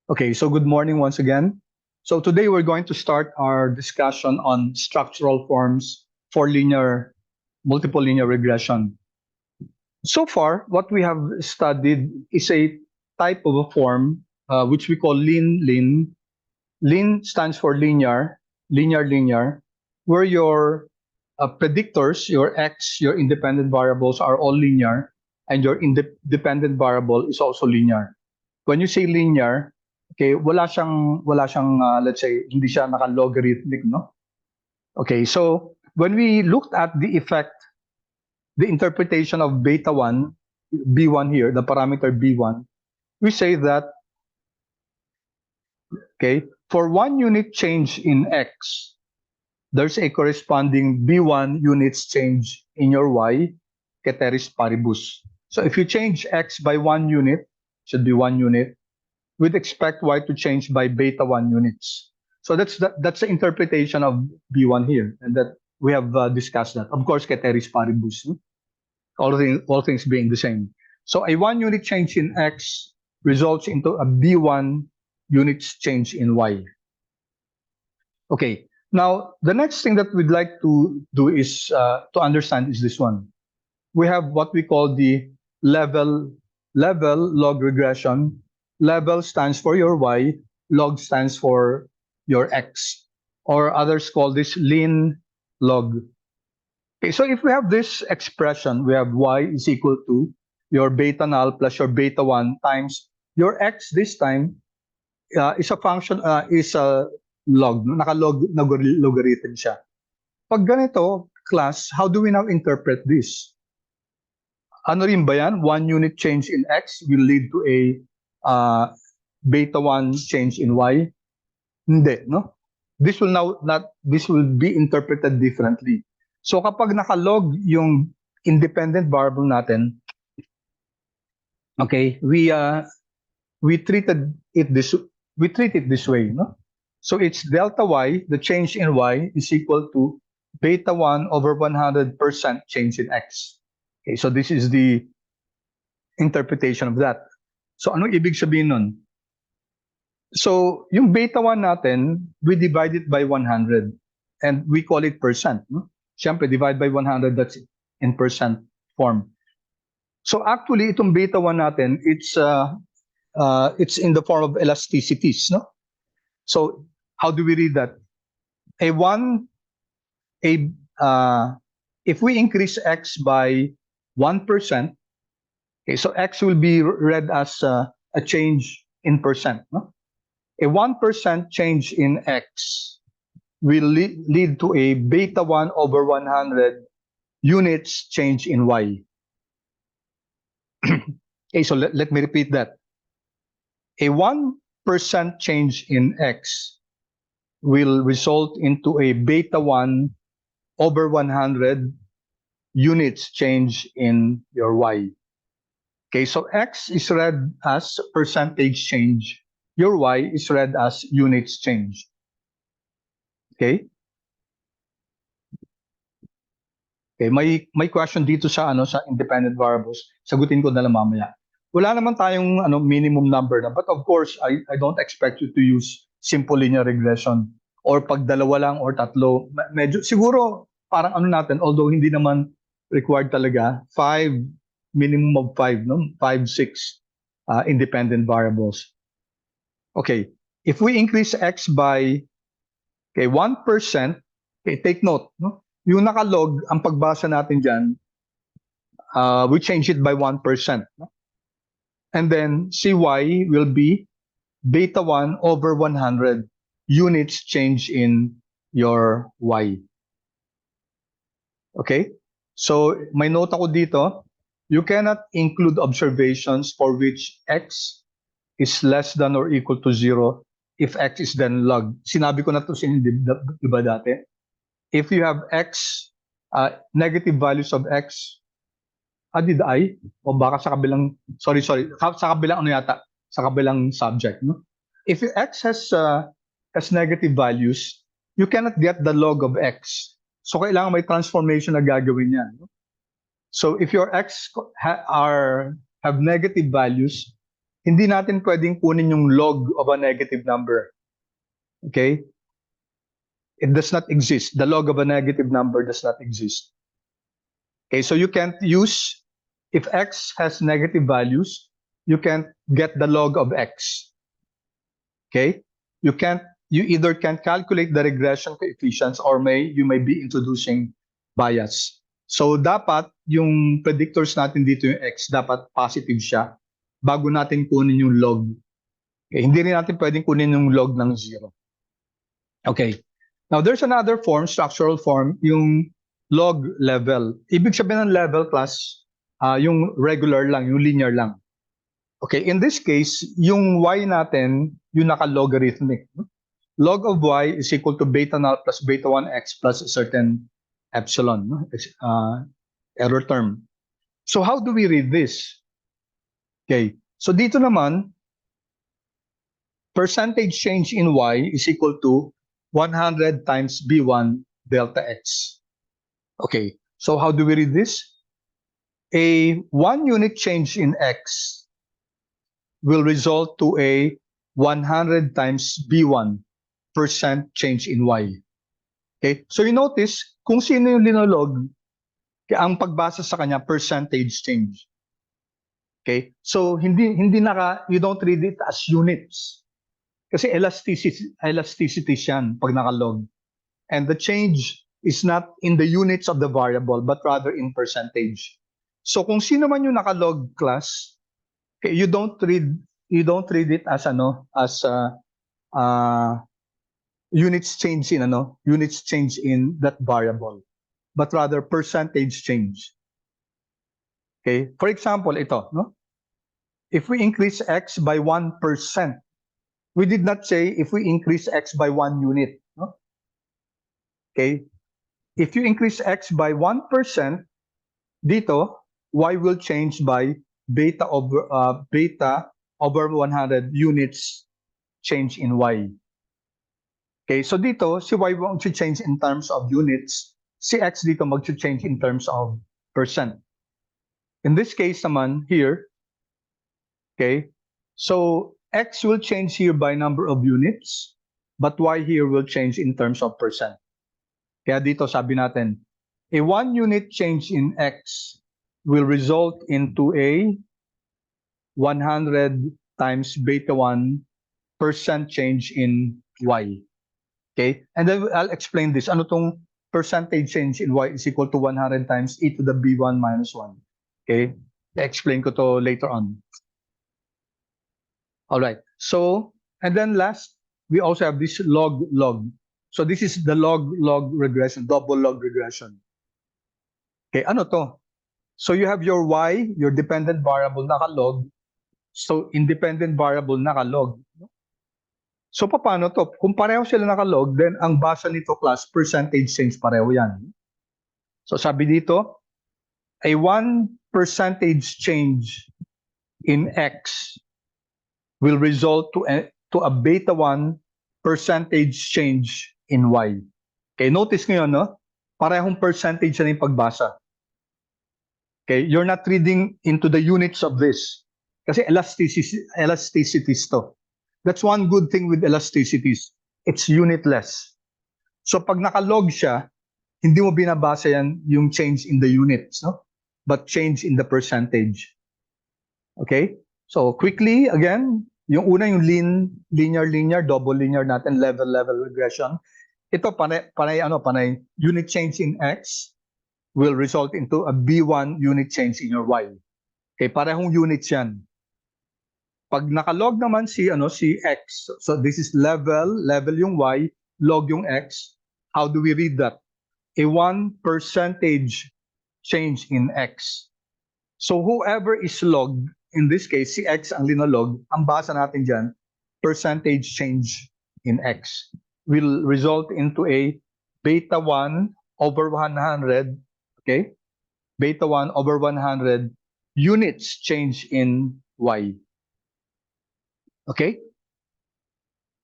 Okay, so good morning once again. So today we're going to start our discussion on structural forms for multiple linear regression. So far, what we have studied is a type of a form which we call lean. Lean stands for linear, where your predictors, your x, your independent variables are all linear, and your independent variable is also linear. When you say linear, okay, wala siyang let's say hindi siya naka-logarithmic, no? Okay, so when we looked at the interpretation of beta 1, b1 here, the parameter b1, we say that, okay, for 1 unit change in x, there's a corresponding b1 units change in your y, ceteris paribus. So if you change x by 1 unit, should be 1 unit, we'd expect y to change by beta 1 units. So that's the interpretation of b1 here, and that we have discussed that. Of course, ceteris paribus, no? All things being the same. So a 1 unit change in x results into a b1 units change in y. Okay, now the next thing that we'd like to do is to understand is this one. We have what we call the level log regression. Level stands for your y, log stands for your x, or others call this lean log. Okay, so if we have this expression, we have y is equal to your beta null plus your beta 1 times your x this time is a function, is a log, no? Naka-logarithm siya. Pag ganito, class, how do we now interpret this? Ano rin ba yan? 1 unit change in x will lead to a beta 1 change in y? Hindi, no? This will be interpreted differently. So kapag nakalog yung independent variable natin, okay, we treat it this way, no? So it's delta y, the change in y is equal to beta 1 over 100% change in x. Okay, so this is the interpretation of that. So anong ibig sabihin nun? So yung beta 1 natin, we divide it by 100 and we call it percent, no? Siyempre, divide by 100, that's in percent form. So actually, itong beta 1 natin, it's in the form of elasticities, no? So how do we read that? If we increase x by 1%, okay, so x will be read as a change in percent, no? A 1% change in x will lead to a beta 1 over 100 units change in y. Okay, so let me repeat that. A 1% change in x will result into a beta 1 over 100 units change in your y. Okay, so x is read as percentage change. Your y is read as units change. Okay? Okay, may question dito sa sa independent variables. Sagutin ko na lang mamaya. Wala naman tayong minimum number na, but of course, I don't expect you to use simple linear regression or pag dalawa lang or tatlo. Medyo siguro parang natin, although hindi naman required talaga, minimum of 5, no? 5, 6 independent variables. Okay, if we increase x by 1%, okay, take note, no? Yung nakalog, ang pagbasa natin dyan, we change it by 1%. No? And then cy will be beta 1 over 100 units change in your y. Okay? So may note ako dito, you cannot include observations for which x is less than or equal to 0 if x is then log. Sinabi ko na to sa inyo, diba dati? If you have x, negative values of x, did I? O baka sa kabilang, sorry, sa kabilang sa kabilang subject, no? If your x has negative values, you cannot get the log of x. So kailangan may transformation na gagawin yan. No? So if your x have negative values, hindi natin pwedeng kunin yung log of a negative number. Okay? It does not exist. The log of a negative number does not exist. Okay, so you can't use, if x has negative values, you can't get the log of x. Okay? You either can't calculate the regression coefficients or you may be introducing bias. So dapat yung predictors natin dito yung x, dapat positive siya bago natin kunin yung log. Okay, hindi rin natin pwedeng kunin yung log ng 0. Okay. Now there's another form, structural form, yung log level. Ibig sabihin ng level class, yung regular lang, yung linear lang. Okay, in this case, yung y natin, yung naka-logarithmic. Log of y is equal to beta null plus beta 1x plus a certain epsilon, error term. So how do we read this? Okay, so dito naman, percentage change in y is equal to 100 times b1 delta x. Okay, so how do we read this? A 1 unit change in x will result to a 100 times b1% change in y. Okay, so you notice, kung sino yung linolog, ang pagbasa sa kanya, percentage change. Okay, so you don't read it as units. Kasi elasticity yan pag nakalog. And the change is not in the units of the variable, but rather in percentage. So kung sino man yung nakalog class, okay, you don't read it as units change in that variable, but rather percentage change. Okay, for example, ito, no? If we increase x by 1%, we did not say if we increase x by 1 unit, no? Okay, if you increase x by 1%, dito, y will change by beta over 100 units change in y. Okay, so dito, si y won't change in terms of units, si x dito mag-change in terms of percent. In this case naman, here, okay, so x will change here by number of units, but y here will change in terms of percent. Kaya dito sabi natin, a 1 unit change in x will result into a 100 times beta 1% change in y. Okay, and then I'll explain this. Ano tong percentage change in y is equal to 100 times e to the b1 minus 1. Okay, I-explain ko to later on. All right, so, and then last, we also have this log. So this is the log regression, double log regression. Okay, ano to? So you have your y, your dependent variable nakalog. So independent variable nakalog. So paano to? Kung pareho sila nakalog, then ang basa nito class, percentage change pareho yan. So sabi dito, a 1% change in x will result to a beta 1% change in y. Okay, notice ngayon, no? Parehong percentage na yung pagbasa. Okay, you're not reading into the units of this. Kasi elasticities to. That's one good thing with elasticities. It's unitless. So pag nakalog siya, hindi mo binabasa yan yung change in the units, no? But change in the percentage. Okay? So quickly, again, yung una yung linear, double linear natin, level regression. Ito panay unit change in x will result into a b1 unit change in your y. Okay, parehong units yan. Pag nakalog naman si x, so this is level yung y, log yung x. How do we read that? A 1% change in x. So whoever is logged, in this case, si x ang linalog, ang basa natin dyan, percentage change in x will result into a beta 1 over 100, okay? Beta 1 over 100 units change in y. Okay?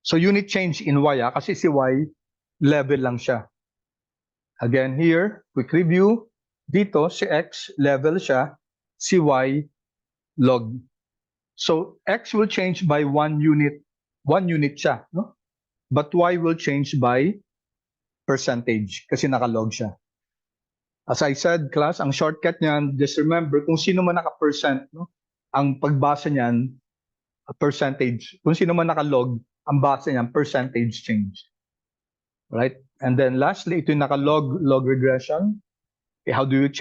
So unit change in y, kasi si y, level lang siya. Again, here, quick review. Dito, si x, level siya. Si y, log. So x will change by 1 unit siya, no? But y will change by percentage kasi nakalog siya. As I said, class, ang shortcut niyan, just remember kung sino man naka-percent, no? Ang pagbasa niyan, percentage. Kung sino man nakalog, ang base niyan, percentage change. Right? And then lastly, ito yung log regression. Okay, how do you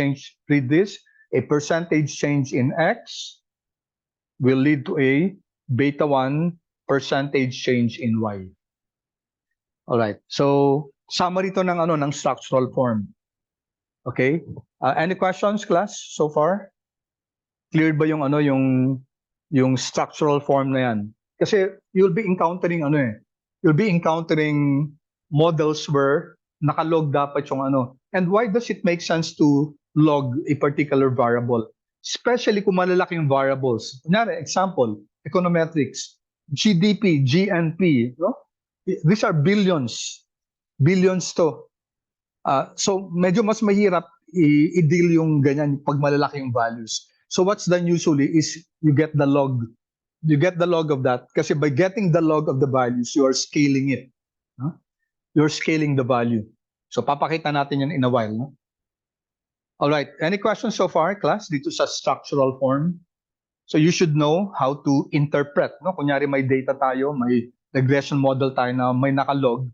read this? A percentage change in x will lead to a beta 1 percentage change in y. All right. So, summary to ng structural form. Okay? Any questions, class, so far? Clear ba yung structural form na yan? Kasi you'll be encountering you'll be encountering models where nakalog dapat yung And why does it make sense to log a particular variable? Especially kung malalaki yung variables. Kunyari, example, econometrics, GDP, GNP, no? These are billions. Billions to. So medyo mas mahirap i-deal yung ganyan pag malalaki yung values. So what's done usually is you get the log. You get the log of that kasi by getting the log of the values, you are scaling it. No? You're scaling the value. So papakita natin yan in a while. No? All right. Any questions so far, class, dito sa structural form? So you should know how to interpret. No? Kunyari may data tayo, may regression model tayo na may nakalog.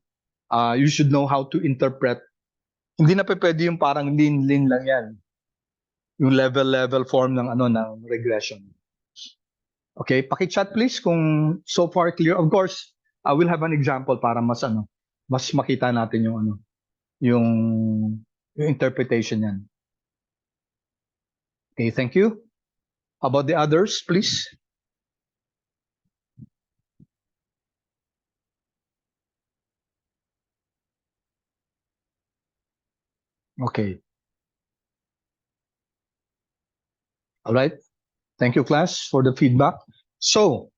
You should know how to interpret. Hindi na pwede yung parang lean lang yan. Yung level form ng ng regression. Okay, paki-chat please kung so far clear. Of course, I will have an example para mas makita natin yung interpretation yan. Okay, thank you. How about the others, please? Okay. All right. Thank you, class, for the feedback. So,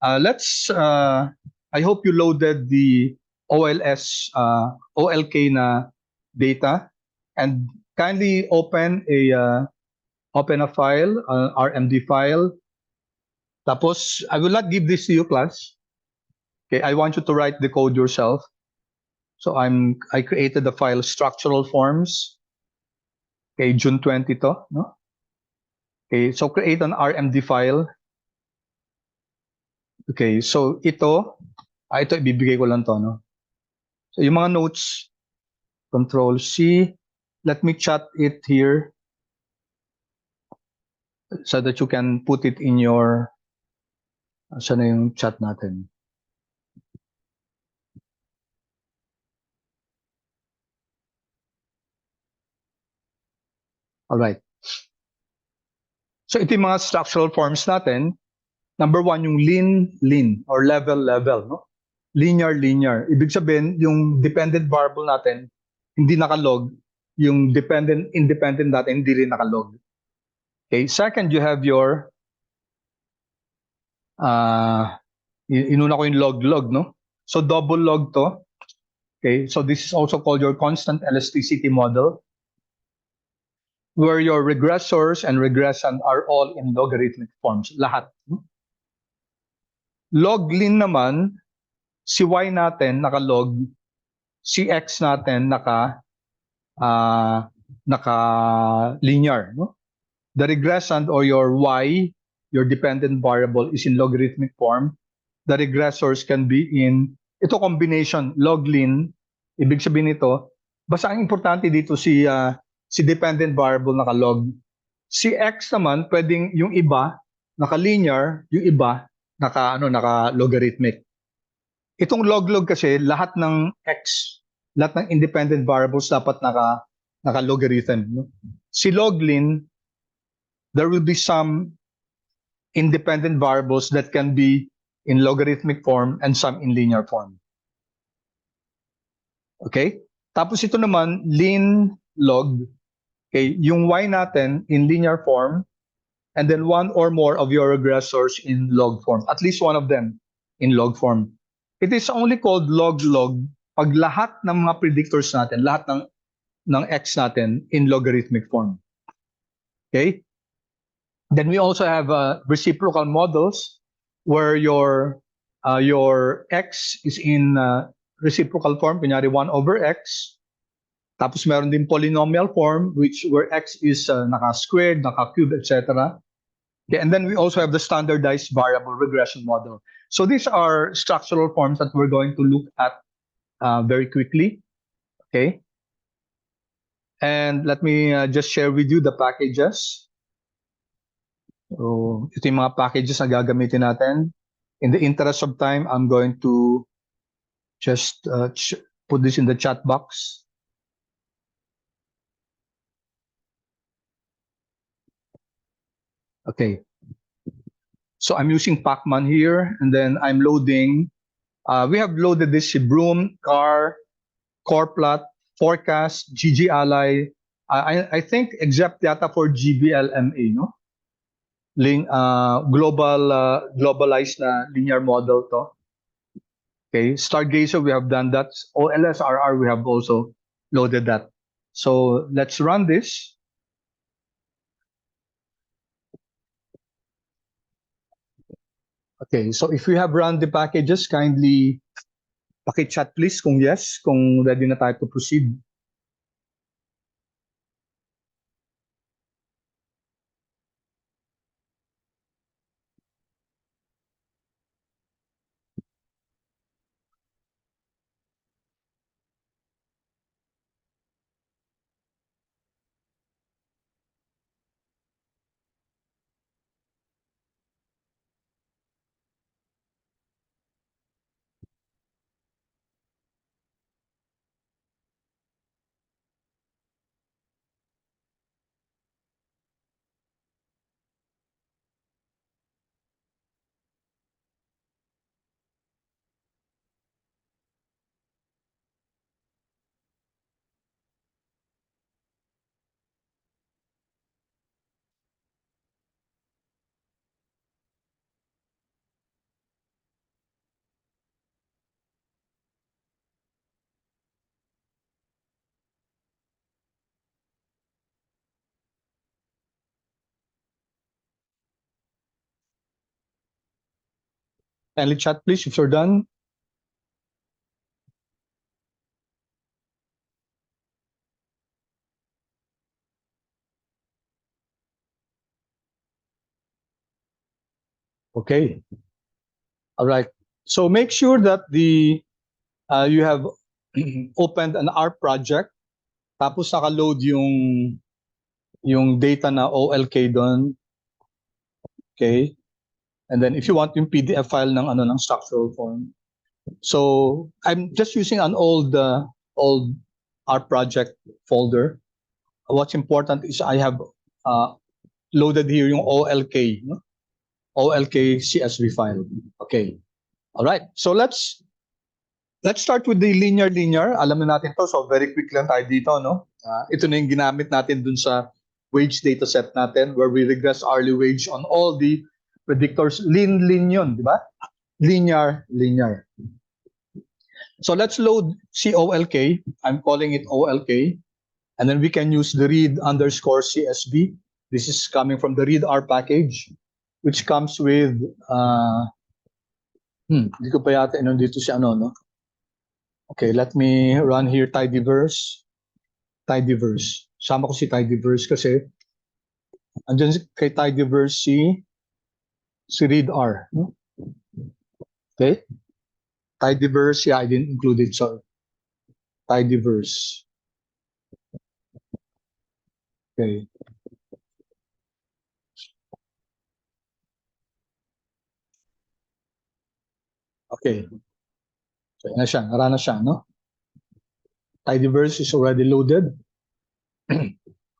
let's, I hope you loaded the OLK na data and kindly open a file, RMD file. Tapos, I will not give this to you, class. Okay, I want you to write the code yourself. So I created the file structural forms. Okay, June 20 to, no? Okay, so create an RMD file. Okay, so ito ibibigay ko lang to, no? So yung mga notes, Control C. Let me chat it here so that you can put it in your, saan na yung chat natin? All right. So ito yung mga structural forms natin. Number 1, yung lean or level, no? Linear. Ibig sabihin, yung dependent variable natin, hindi nakalog. Yung independent natin, hindi rin nakalog. Okay, second, you have your, inuna ko yung log, no? So double log to. Okay, so this is also called your constant elasticity model, where your regressors and regression are all in logarithmic forms. Lahat. Log lean naman, si y natin nakalog, si x natin naka linear, no? The regressand or your y, your dependent variable, is in logarithmic form. The regressors can be in ito combination log lean. Ibig sabihin nito, basta ang importante dito si dependent variable nakalog. Si x naman pwedeng yung iba naka-linear, yung iba naka logarithmic. Itong log kasi lahat ng x, lahat ng independent variables dapat naka logarithm, no? Si log lean, there will be some independent variables that can be in logarithmic form and some in linear form. Okay? Tapos ito naman, lean log. Okay, yung y natin in linear form and then one or more of your regressors in log form. At least one of them in log form. It is only called log pag lahat ng mga predictors natin, lahat ng x natin in logarithmic form. Okay? Then we also have reciprocal models where your x is in reciprocal form, kunyari 1 over x. Tapos meron din polynomial form which where x is naka-squared, naka-cube, etc. Okay, and then we also have the standardized variable regression model. So these are structural forms that we're going to look at very quickly. Okay. And let me just share with you the packages. So ito yung mga packages na gagamitin natin. In the interest of time, I'm going to just put this in the chat box. Okay. So I'm using Pacman here, and then I'm loading. We have loaded this Broom, CAR, CorePlot, Forecast, GG Ally. I think except yata for GBLMA, no? Globalized na linear model to. Okay, Stargazer, we have done that. OLSRR, we have also loaded that. So let's run this. Okay, so if you have run the packages, kindly paki-chat please kung yes, kung ready na tayo to proceed. Kindly chat please if you're done. Okay. All right. So make sure that you have opened an R project. Tapos naka-load yung data na OLK doon. Okay? And then if you want yung PDF file ng structural form. So I'm just using an old R project folder. What's important is I have loaded here yung OLK, no? OLK CSV file. Okay. All right. So let's start with the linear. Alam na natin to, so very quick lang tayo dito, no? Ito na yung ginamit natin dun sa wage data set natin where we regress hourly wage on all the predictors. Lean yun, di ba? Linear. So let's load COLK. I'm calling it OLK. And then we can use the read underscore CSV. This is coming from the readr package, which comes with, hindi ko pa yata dito si ano, no? Okay, let me run here tidyverse. Sama ko si tidyverse kasi andyan kay tidyverse si readr. No? Okay. Tidyverse, yeah, I didn't include it, sorry. Tidyverse. Okay. Okay. So, yan na siya. Nara na siya, no? Tidyverse is already loaded.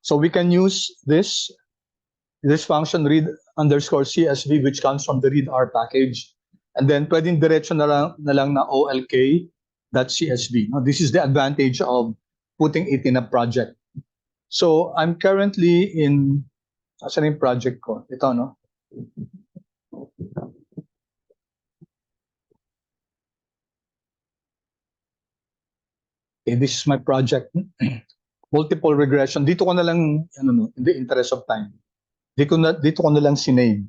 So we can use this function read underscore CSV, which comes from the readr package. And then pwedeng diretso na lang na OLK.CSV. Now, this is the advantage of putting it in a project. So I'm currently in, asan yung project ko? Ito, no? Okay, this is my project. Multiple regression. Dito ko na lang, in the interest of time. dito ko na lang sinave.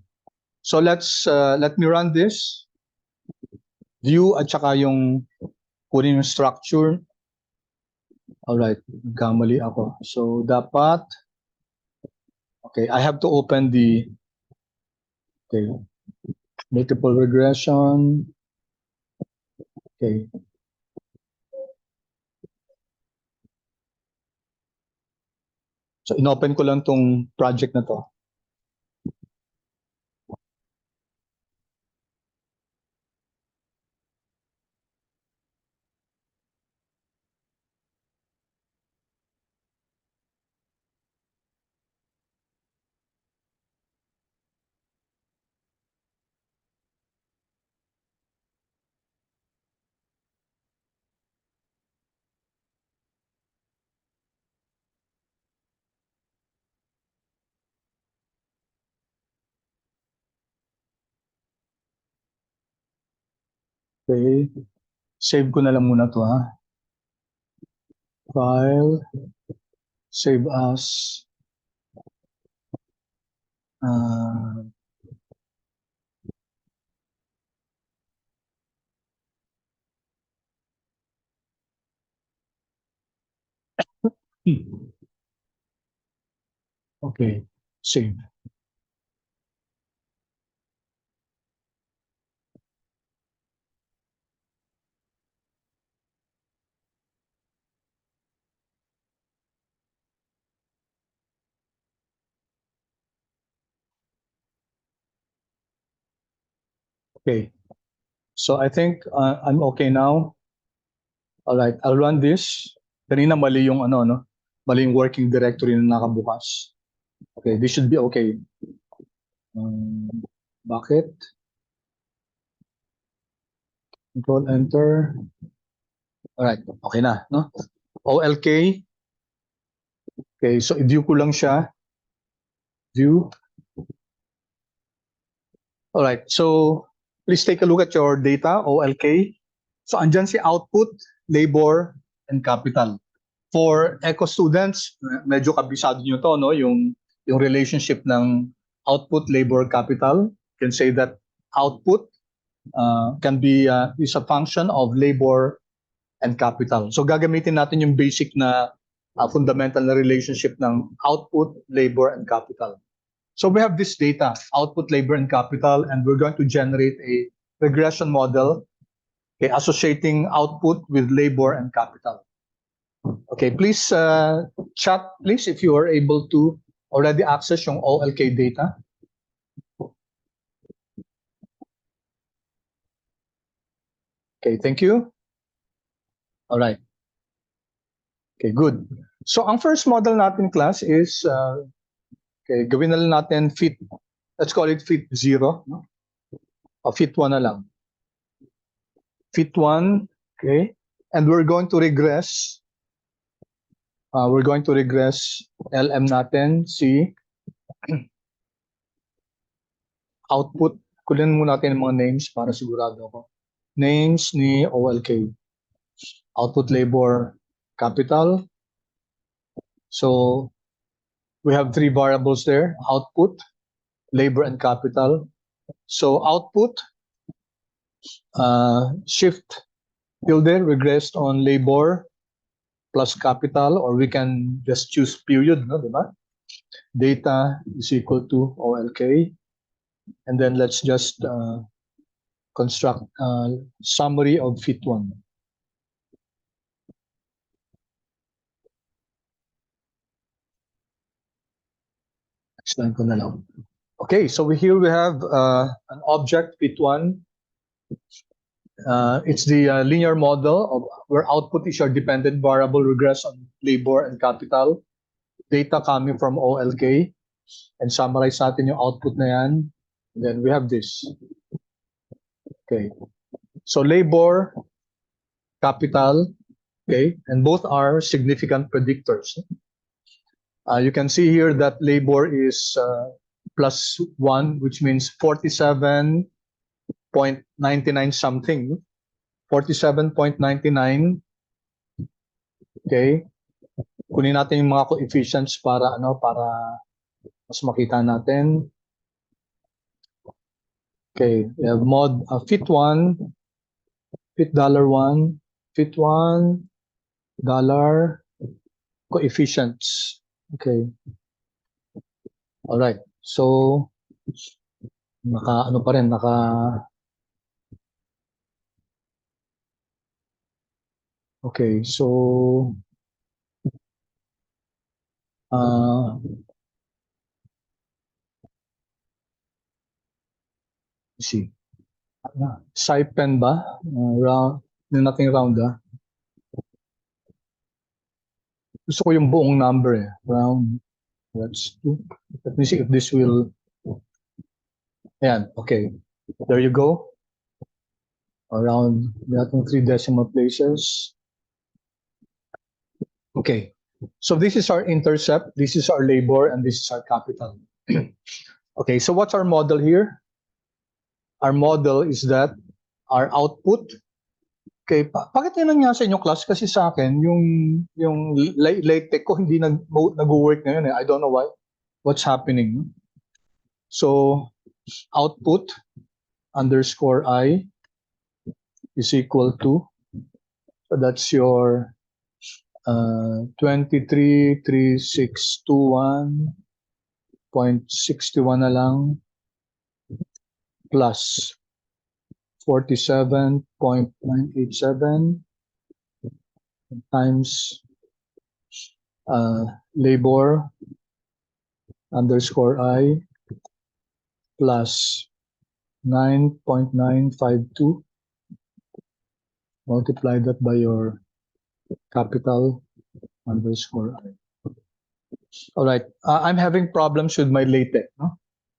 So let me run this. View at saka yung kunin yung structure. Alright, nagkamali ako. So dapat, okay, I have to open the, okay, multiple regression. Okay. So inopen ko lang tong project na to. Okay. Save ko na lang muna to ha. File. Save as. Okay. Save. Okay. So I think I'm okay now. All right, I'll run this. Kanina mali yung ano, no? Mali yung working directory na nakabukas. Okay, this should be okay. Bakit? Control Enter. All right, okay na, no? OLK. Okay, so i-view ko lang siya. View. All right, so please take a look at your data, OLK. So andyan si output, labor, and capital. For eco students, medyo kabisado nyo to, no? Yung relationship ng output, labor, capital. You can say that output can be is a function of labor and capital. So gagamitin natin yung basic na fundamental na relationship ng output, labor, and capital. So we have this data, output, labor, and capital, and we're going to generate a regression model, okay, associating output with labor and capital. Okay, please chat, please, if you are able to already access yung OLK data. Okay, thank you. All right. Okay, good. So ang first model natin, class, is okay, gawin na lang natin fit. Let's call it fit 0. No? O fit 1 na lang. Fit 1, okay? And we're going to regress. We're going to regress LM natin, C. Output, kunin muna natin yung mga names para sigurado ako. Names ni OLK. Output labor capital. So we have 3 variables there, output, labor, and capital. So output, shift tilde regressed on labor plus capital, or we can just choose period, no, diba? Data is equal to OLK. And then let's just construct a summary of fit 1. Explain ko na lang. Okay, so here we have an object fit 1. It's the linear model of where output is your dependent variable regress on labor and capital. Data coming from OLK. And summarize natin yung output na yan. And then we have this. Okay. So labor, capital, okay, and both are significant predictors. You can see here that labor is +1, which means 47.99 something. 47.99. Okay. Kunin natin yung mga coefficients para Mas makita natin. Okay, we have mod fit1, fit $1, fit1, dollar, coefficients. Okay. All right. So, ano pa rin, okay, so, let's see. Sipen ba? Round, nating round Gusto ko yung buong number Round, that's 2. Let me see if this will, ayan, okay. There you go. Around nating 3 decimal places. Okay. So this is our intercept, this is our labor, and this is our capital. Okay, so what's our model here? Our model is that our output, okay, bakit yun nangyari sa inyo class? Kasi sa akin, yung LaTeX ko hindi nag-work ngayon I don't know why. What's happening? So, output underscore I is equal to, so that's your 23,3621.61 na lang plus 47.987 times labor underscore I plus 9.952, multiply that by your capital underscore I. All right, I'm having problems with my LaTeX.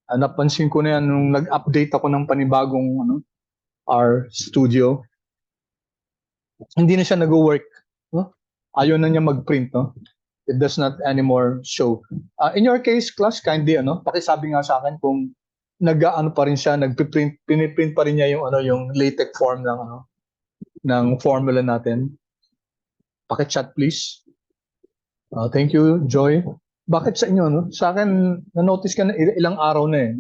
Napansin ko na yan nung nag-update ako ng panibagong R Studio. Hindi na siya nag-work. Ayaw na niya mag-print. It does not anymore show. In your case, class, kindly, pakisabi nga sa akin kung nag-ano pa rin siya, piniprint pa rin niya yung LaTeX form ng formula natin. Paki-chat, please. Thank you, Joy. Bakit sa inyo, Sa akin, na-notice ka na ilang araw na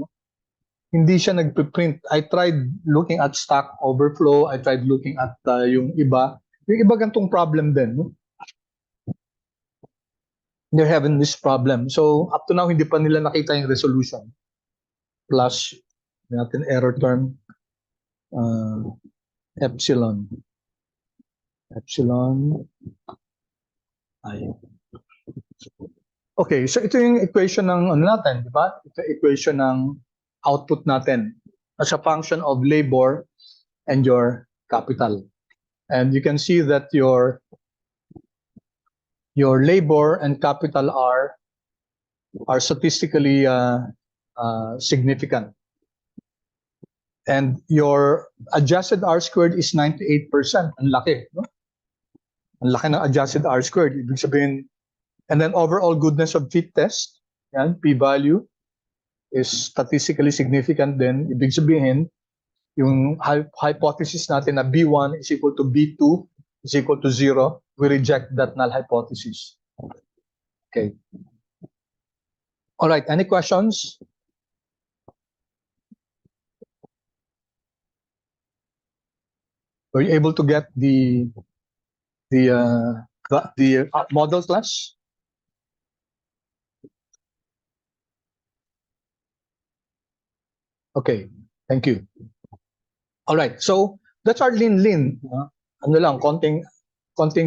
hindi siya nagpiprint. I tried looking at Stack Overflow. I tried looking at yung iba. Yung iba gantong problem din. They're having this problem. So, up to now, hindi pa nila nakita yung resolution. Plus, natin error term, epsilon. Epsilon I. Okay, so ito yung equation ng natin, di ba? Ito yung equation ng output natin as a function of labor and your capital. And you can see that your labor and capital are statistically significant. And your adjusted R squared is 98%. Ang laki, Ang laki ng adjusted R squared. Ibig sabihin, and then overall goodness of fit test, yan, p-value, is statistically significant din. Ibig sabihin, yung hypothesis natin na B1 is equal to B2 is equal to 0, we reject that null hypothesis. Okay. All right, any questions? Were you able to get the model class? Okay, thank you. All right, so that's our lin-lin. Ano lang, konting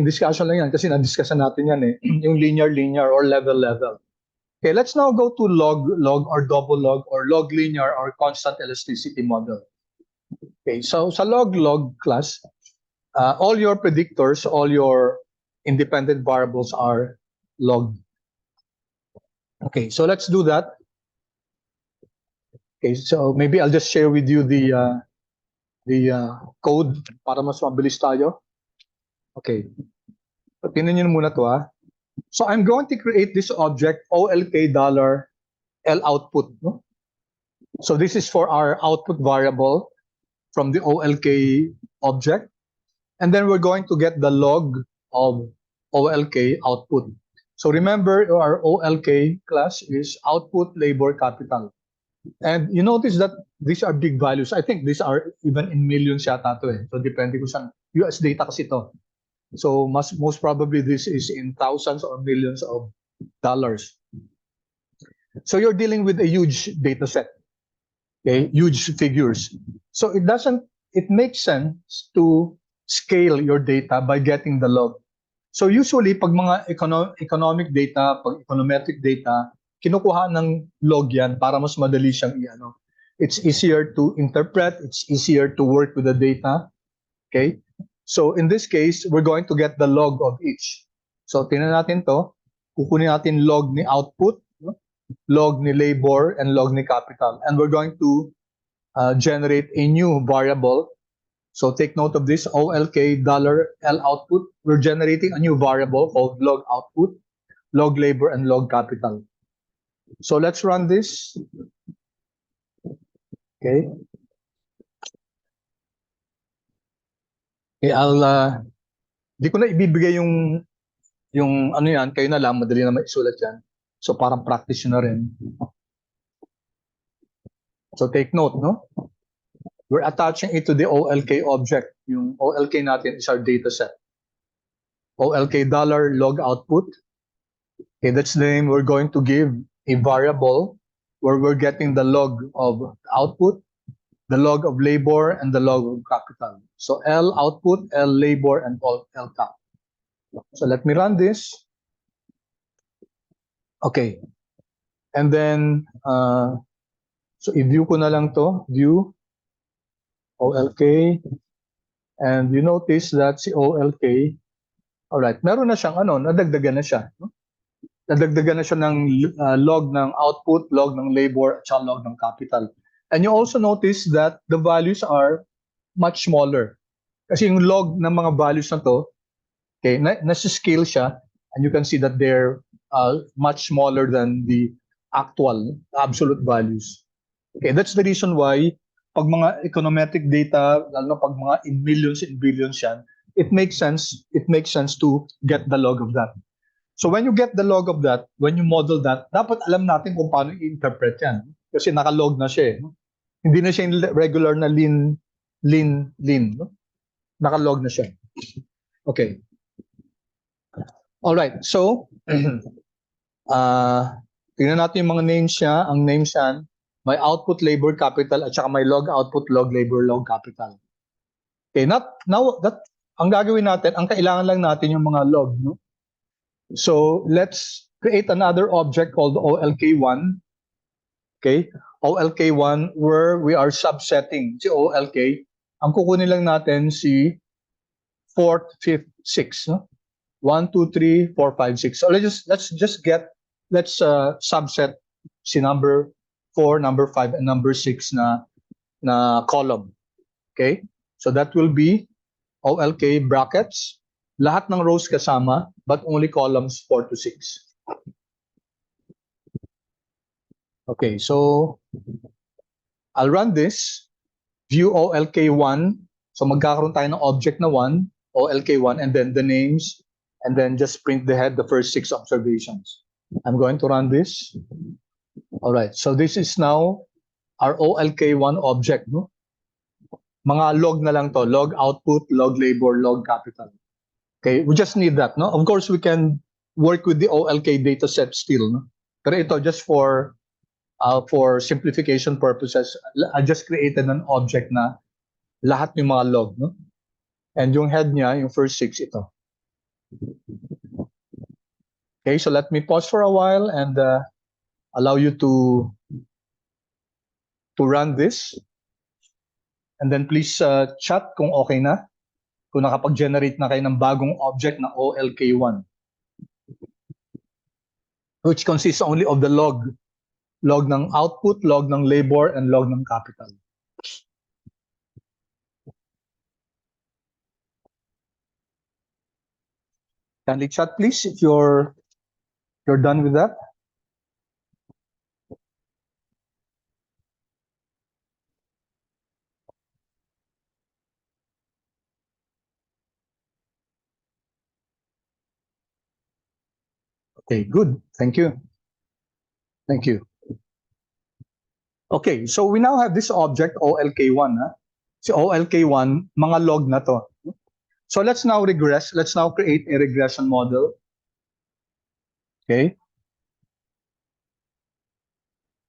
discussion lang yan kasi na-discussion natin yan yung linear or level. Okay, let's now go to log or double log or log linear or constant elasticity model. Okay, so sa log class, all your predictors, all your independent variables are logged. Okay, so let's do that. Okay, so maybe I'll just share with you the code para mas mabilis tayo. Okay, so, tingnan nyo muna to So I'm going to create this object OLK dollar L output. So this is for our output variable from the OLK object. And then we're going to get the log of OLK output. So remember, our OLK class is output labor capital. And you notice that these are big values. I think these are even in millions yata to eh. So depende kung saan. US data kasi to. So most probably this is in thousands or millions of dollars. So you're dealing with a huge data set, okay, huge figures. So it makes sense to scale your data by getting the log. So usually, pag mga economic data, pag econometric data, kinukuha ng log yan para mas madali siyang i-ano. It's easier to interpret, it's easier to work with the data, okay? So in this case, we're going to get the log of each. So tingnan natin to, kukunin natin log ni output, no? Log ni labor, and log ni capital. And we're going to generate a new variable. So take note of this, OLK $L output. We're generating a new variable called log output, log labor, and log capital. So let's run this. Okay. Okay, di ko na ibibigay yung ano yan, kayo na lang, madali na maisulat yan. So parang practice na rin. So take note, no? We're attaching it to the OLK object. Yung OLK natin is our data set. OLK $log output. Okay, that's the name we're going to give a variable where we're getting the log of output, the log of labor, and the log of capital. So L output, L labor, and L cap. So let me run this. Okay. And then, so i-view ko na lang to, view, OLK, and you notice that si OLK, alright, meron na siyang ano, nadagdagan na siya. No? Nadagdagan na siya ng log ng output, log ng labor, at saka log ng capital. And you also notice that the values are much smaller. Kasi yung log ng mga values na to, okay, nasa scale siya, and you can see that they're much smaller than the actual absolute values. Okay, that's the reason why pag mga econometric data, lalo na pag mga in millions and billions yan, it makes sense to get the log of that. So when you get the log of that, when you model that, dapat alam natin kung paano i-interpret yan. Kasi naka-log na siya eh. Hindi na siya yung regular na lean. No? Naka-log na siya. Okay. All right. So, tingnan natin yung mga names niya. Ang names yan, may output labor capital at saka may log output, log labor, log capital. Okay, ang gagawin natin, ang kailangan lang natin yung mga log, no? So let's create another object called OLK1. Okay, OLK1 where we are subsetting si OLK. Ang kukunin lang natin si 4th, 5th, 6th, no? 1, 2, 3, 4, 5, 6. So let's subset si number 4, number 5, and number 6 na column. Okay? So that will be OLK brackets. Lahat ng rows kasama, but only columns 4 to 6. Okay, so I'll run this. View OLK1. So magkakaroon tayo ng object na 1, OLK1, and then the names, and then just print the head, the first 6 observations. I'm going to run this. All right, so this is now our OLK1 object. No? Mga log na lang to, log output, log labor, log capital. Okay, we just need that. No? Of course, we can work with the OLK data set still. No? Pero ito, just for simplification purposes, I just created an object na lahat yung mga log. No? And yung head niya, yung first 6, ito. Okay, so let me pause for a while and allow you to run this. And then please chat kung okay na. Kung nakapag-generate na kayo ng bagong object na OLK1. Which consists only of the log. Log ng output, log ng labor, and log ng capital. Kindly chat please if you're done with that. Okay, good. Thank you. Thank you. Okay, so we now have this object OLK1. Si OLK1, mga log na to. So let's now regress. Let's now create a regression model. Okay.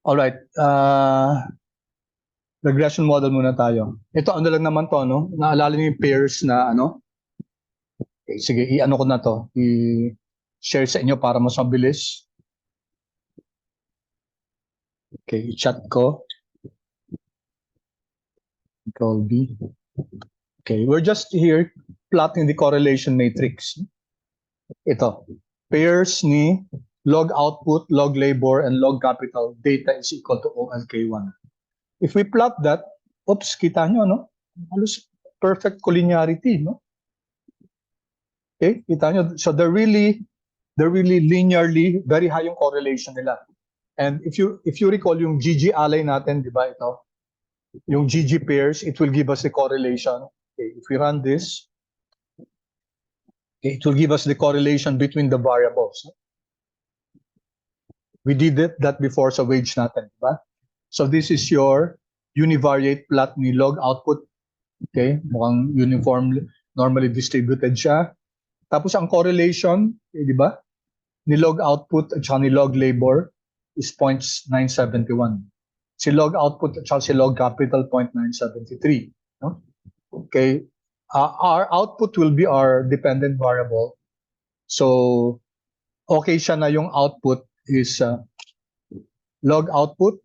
All right. Regression model muna tayo. Ito ano lang naman to, no? Naalala niyo yung pairs na ano? Okay, sige, i-ano ko na to. I-share sa inyo para mas mabilis. Okay, i-chat ko. Control B. Okay, we're just here plotting the correlation matrix. Ito. Pairs ni log output, log labor, and log capital data is equal to OLK1. If we plot that, oops, kita nyo, no? Halos perfect collinearity, no? Okay, kita nyo. So they're really linearly, very high yung correlation nila. And if you recall yung GG ally natin, di ba ito? Yung GG pairs, it will give us the correlation. Okay, if we run this, okay, it will give us the correlation between the variables. We did that before sa wage natin, di ba? So this is your univariate plot ni log output. Okay, mukhang uniform, normally distributed siya. Tapos ang correlation, okay, di ba? Ni log output at saka ni log labor is 0.971. Si log output at saka si log capital 0.973. No? Okay, our output will be our dependent variable. So, okay siya na yung output is log output,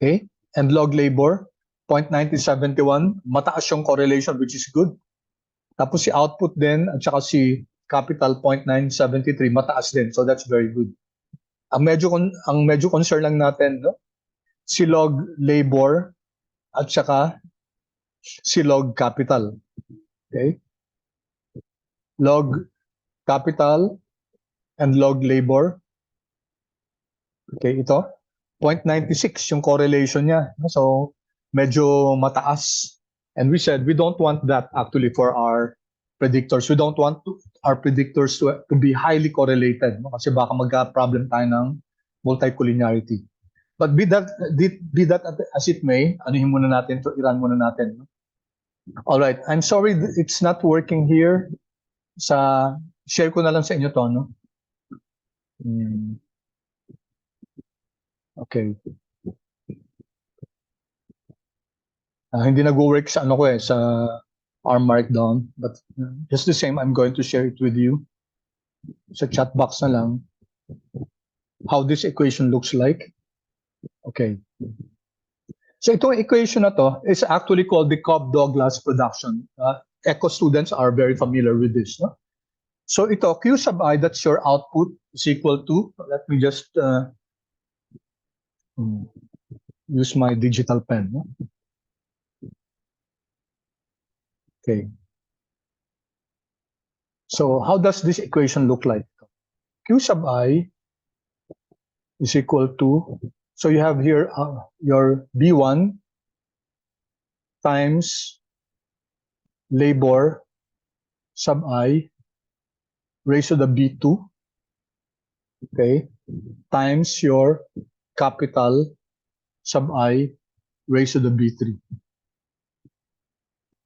okay, and log labor, 0.9071. Mataas yung correlation, which is good. Tapos si output din at saka si capital 0.973, mataas din. So that's very good. Ang medyo concern lang natin, no? Si log labor at saka si log capital. Okay? Log capital and log labor. Okay, ito. 0.96 yung correlation niya. So, medyo mataas. And we said we don't want that actually for our predictors. We don't want our predictors to be highly correlated. No? Kasi baka magka-problem tayo ng multicollinearity. But be that as it may, anuhin muna natin to, i-run muna natin. No? All right, I'm sorry it's not working here. Share ko na lang sa inyo to, no? Okay. Hindi nag-work sa ano ko sa R Markdown, but just the same, I'm going to share it with you. Sa chat box na lang how this equation looks like. Okay. So itong equation na to is actually called the Cobb-Douglas production. Eco students are very familiar with this. No? So ito, Q sub I, that's your output, is equal to, let me just use my digital pen. No? Okay. So how does this equation look like? Q sub I is equal to, so you have here your B1 times labor sub I raised to the B2, okay, times your capital sub I raised to the B3.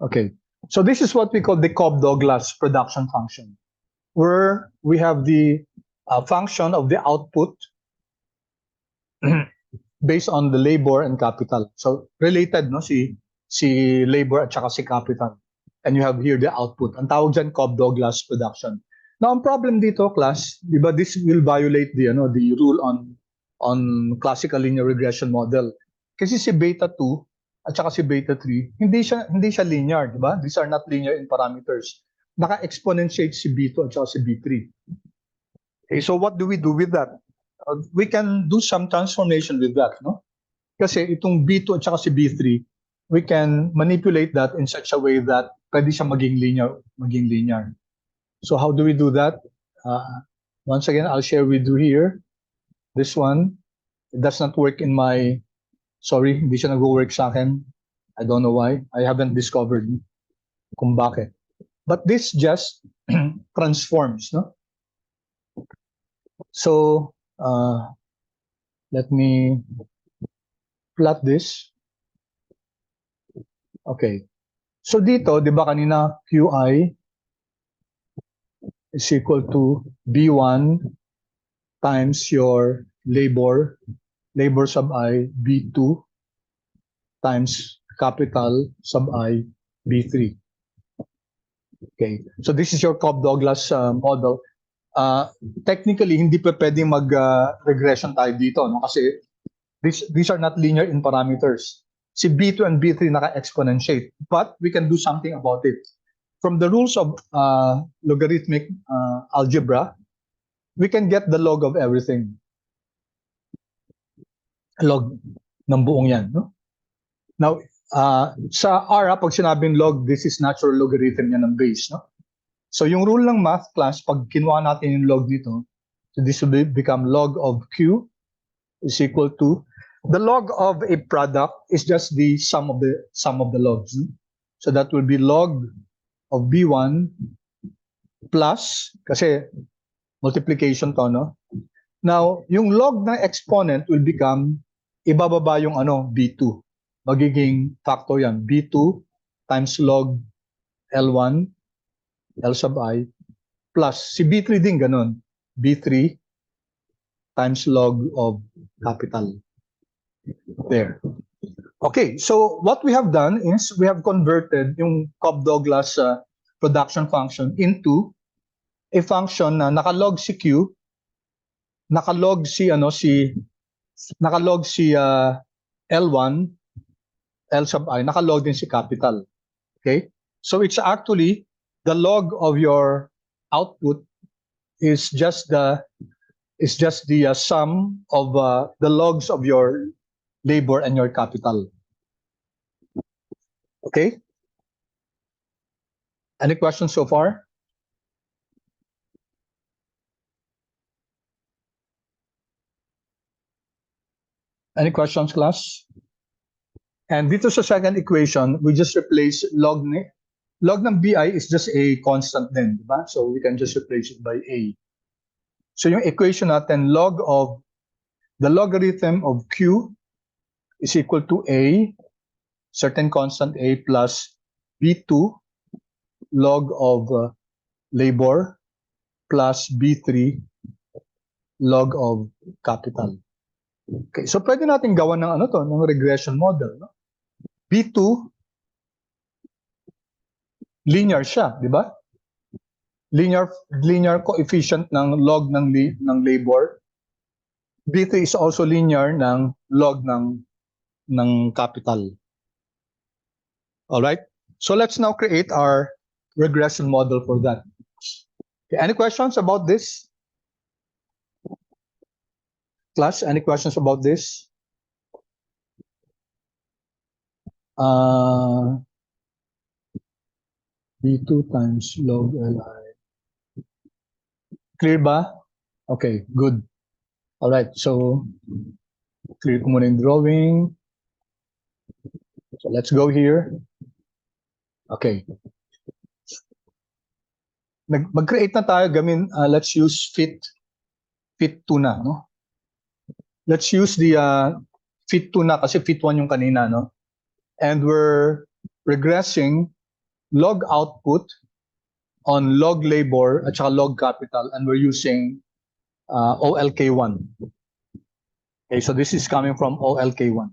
Okay, so this is what we call the Cobb-Douglas production function, where we have the function of the output based on the labor and capital. So related, no, si labor at saka si capital. And you have here the output. Ang tawag dyan, Cobb-Douglas production. Now, ang problem dito, class, di ba, this will violate the rule on classical linear regression model. Kasi si beta 2 at saka si beta 3, hindi siya linear, di ba? These are not linear in parameters. Naka-exponentiate si B2 at saka si B3. Okay, so what do we do with that? We can do some transformation with that, no? Kasi itong B2 at saka si B3, we can manipulate that in such a way that pwede siya maging linear. So how do we do that? Once again, I'll share with you here. This one, it does not work in my, sorry, hindi siya nag-work sa akin. I don't know why. I haven't discovered kung bakit. But this just transforms, no? So, let me plot this. Okay. So dito, di ba kanina QI is equal to B1 times your labor sub I, B2 times capital sub I, B3. Okay. So this is your Cobb-Douglas model. Technically, hindi pa pwedeng mag-regression tayo dito, no? Kasi these are not linear in parameters. Si B2 and B3 naka-exponentiate. But we can do something about it. From the rules of logarithmic algebra, we can get the log of everything. Log ng buong yan. No? Now, sa R, pag sinabing log, this is natural logarithm yan ng base. No? So yung rule ng math class, pag kinuha natin yung log dito, so this will become log of Q is equal to the log of a product is just the sum of the logs. So that will be log of B1 plus, kasi multiplication to, no? Now, yung log ng exponent will become, ibababa yung B2. Magiging factor yan. B2 times log L1, L sub I, plus, si B3 din ganun. B3 times log of capital. There. Okay, so what we have done is we have converted yung Cobb-Douglas production function into a function na nakalog si Q, nakalog si L1, L sub I, nakalog din si capital. Okay? So it's actually the log of your output is just the sum of the logs of your labor and your capital. Okay? Any questions so far? Any questions, class? And dito sa second equation, we just replace log ng BI is just a constant din, di ba? So we can just replace it by A. So yung equation natin, log of the logarithm of Q is equal to A, certain constant A plus B2 log of labor plus B3 log of capital. Okay, so pwede natin gawan ng ng regression model, no? B2 linear siya, di ba? Linear coefficient ng log ng labor. B3 is also linear ng log ng capital. All right? So let's now create our regression model for that. Okay, any questions about this? Class, any questions about this? B2 times log Li. Clear ba? Okay, good. All right, so clear ko muna yung drawing. So let's go here. Okay. Mag-create na tayo, let's use fit2 na, no? Let's use the fit2 na kasi fit1 yung kanina, no? And we're regressing log output on log labor at saka log capital, and we're using OLK1. Okay, so this is coming from OLK1.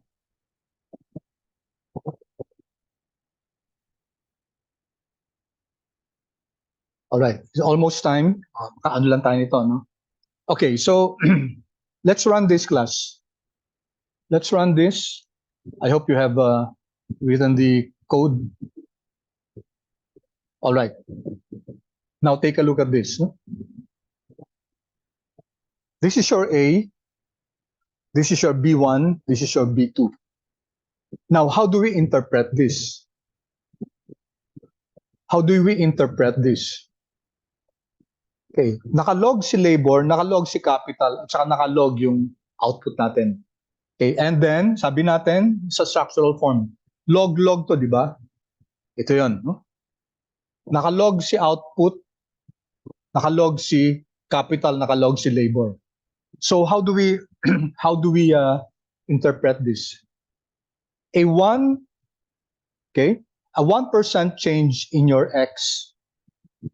All right, it's almost time. Kaano lang tayo nito, no? Okay, so let's run this class. Let's run this. I hope you have written the code. All right. Now take a look at this. This is your A. This is your B1. This is your B2. Now, how do we interpret this? How do we interpret this? Okay, nakalog si labor, nakalog si capital, at saka nakalog yung output natin. Okay, and then, sabi natin sa structural form, log-log to, di ba? Ito yon, no? Nakalog si output, nakalog si capital nakalog si labor. So how do we interpret this? A 1% change in your X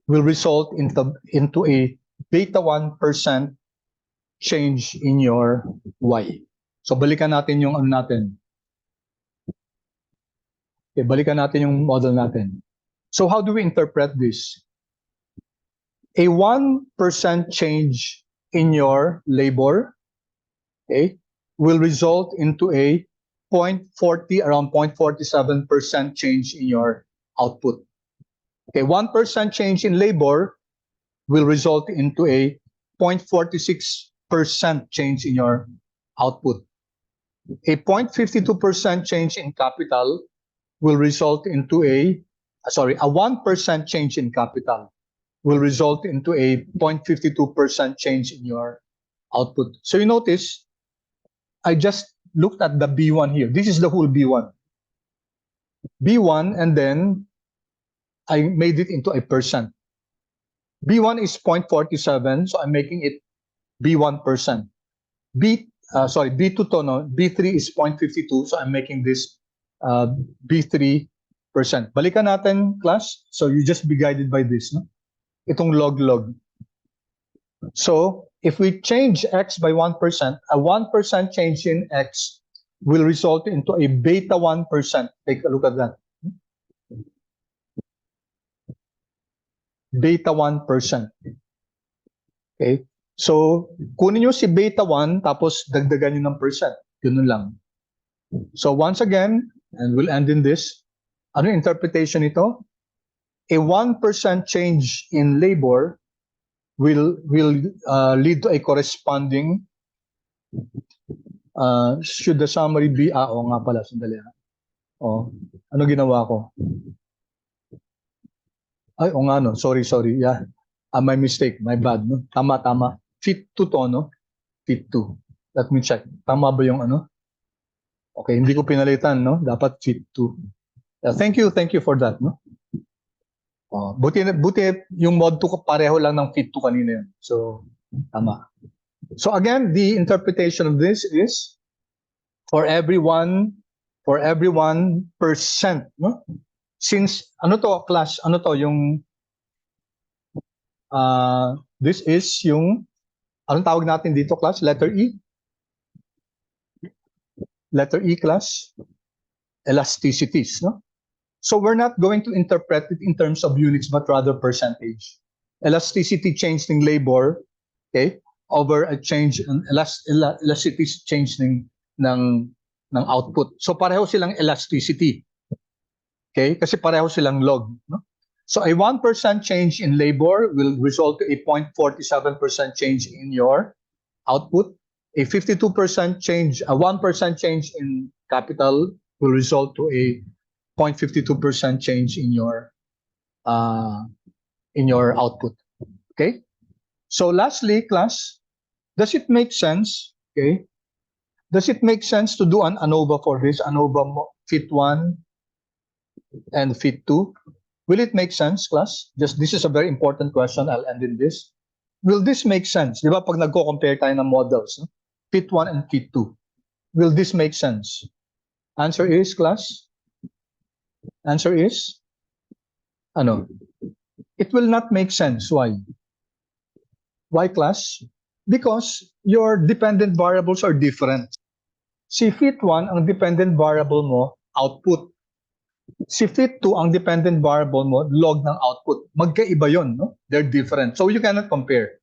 will result into a beta 1% change in your Y. So balikan natin yung ano natin. Okay, balikan natin yung model natin. So how do we interpret this? A 1% change in your labor, okay, will result into a 0.40, around 0.47% change in your output. Okay, 1% change in labor will result into a 0.46% change in your output. A 0.52% change in capital will result into a 1% change in capital will result into a 0.52% change in your output. So you notice, I just looked at the B1 here. This is the whole B1. B1, and then I made it into a percent. B1 is 0.47, so I'm making it B1%. B2 to, no, B3 is 0.52, so I'm making this B3%. Balikan natin, class. So you just be guided by this, no? Itong log. So if we change X by 1%, a 1% change in X will result into a beta 1%. Take a look at that. Beta 1%. Okay? So, kunin nyo si beta 1, tapos dagdagan nyo ng percent. Yun lang. So, once again, and we'll end in this, ano yung interpretation nito? A 1% change in labor will lead to a corresponding, should the summary be, nga pala, sandali. Ano ginawa ko? Ay, nga, no, sorry, yeah. My mistake, my bad, no? Tama. Fit 2 to, no? Fit 2. Let me check. Tama ba yung ano? Okay, hindi ko pinalitan, no? Dapat fit 2. Yeah, thank you for that, no? Buti yung mod 2 pareho lang ng fit 2 kanina yun. So, tama. So again, the interpretation of this is for every 1%, no? Since, ano to, class, ano to, yung, this is yung, anong tawag natin dito, class? Letter E? Letter E, class? Elasticities, no? So we're not going to interpret it in terms of units, but rather percentage. Elasticity change ng labor, okay, over a change in elasticity change ng output. So pareho silang elasticity. Okay? Kasi pareho silang log, no? So a 1% change in labor will result to a 0.47% change in your output. A 52% change, a 1% change in capital will result to a 0.52% change in your output. Okay? So lastly, class, does it make sense? Okay? Does it make sense to do an ANOVA for this? ANOVA fit 1 and fit 2? Will it make sense, class? This is a very important question. I'll end in this. Will this make sense? Di ba pag nagko-compare tayo ng models, no? Fit 1 and fit 2. Will this make sense? Answer is, class? Answer is, ano? It will not make sense. Why? Why, class? Because your dependent variables are different. Si fit 1, ang dependent variable mo, output. Si fit 2, ang dependent variable mo, log ng output. Magkaiba yun, no? They're different. So you cannot compare.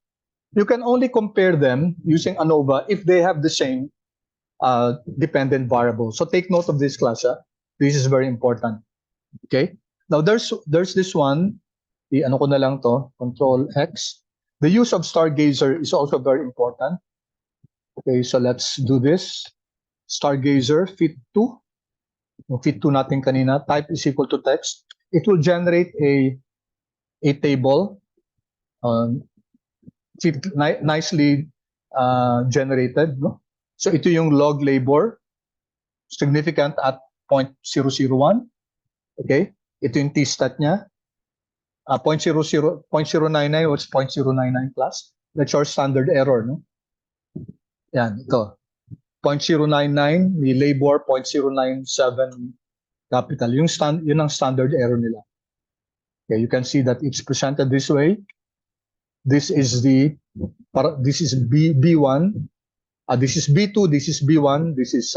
You can only compare them using ANOVA if they have the same dependent variable. So take note of this, class. This is very important. Okay? Now there's this one, ano ko na lang to, Control X. The use of Stargazer is also very important. Okay, so let's do this. Stargazer, fit 2. Yung fit 2 natin kanina, type is equal to text. It will generate a table, nicely generated, no? So ito yung log labor, significant at 0.001. Okay? Ito yung t-stat niya. 0.099 or 0.099 plus. That's your standard error, no? Yan, ito. 0.099, may labor 0.097 capital. Yun ang standard error nila. Okay, you can see that it's presented this way. This is this is B1. This is B2, this is B1, this is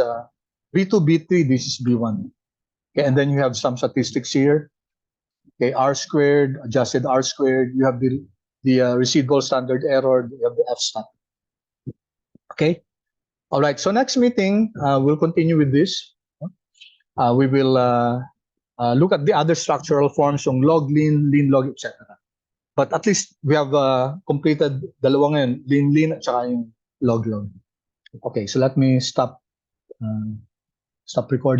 B2, B3, this is B1. Okay, and then you have some statistics here. Okay, R squared, adjusted R squared. You have the residual standard error. You have the F stat. Okay. All right. So next meeting, we'll continue with this. We will look at the other structural forms, yung log, lean log, etc. But at least we have completed dalawa ngayon, lean, at saka yung log. Okay. So let me stop recording.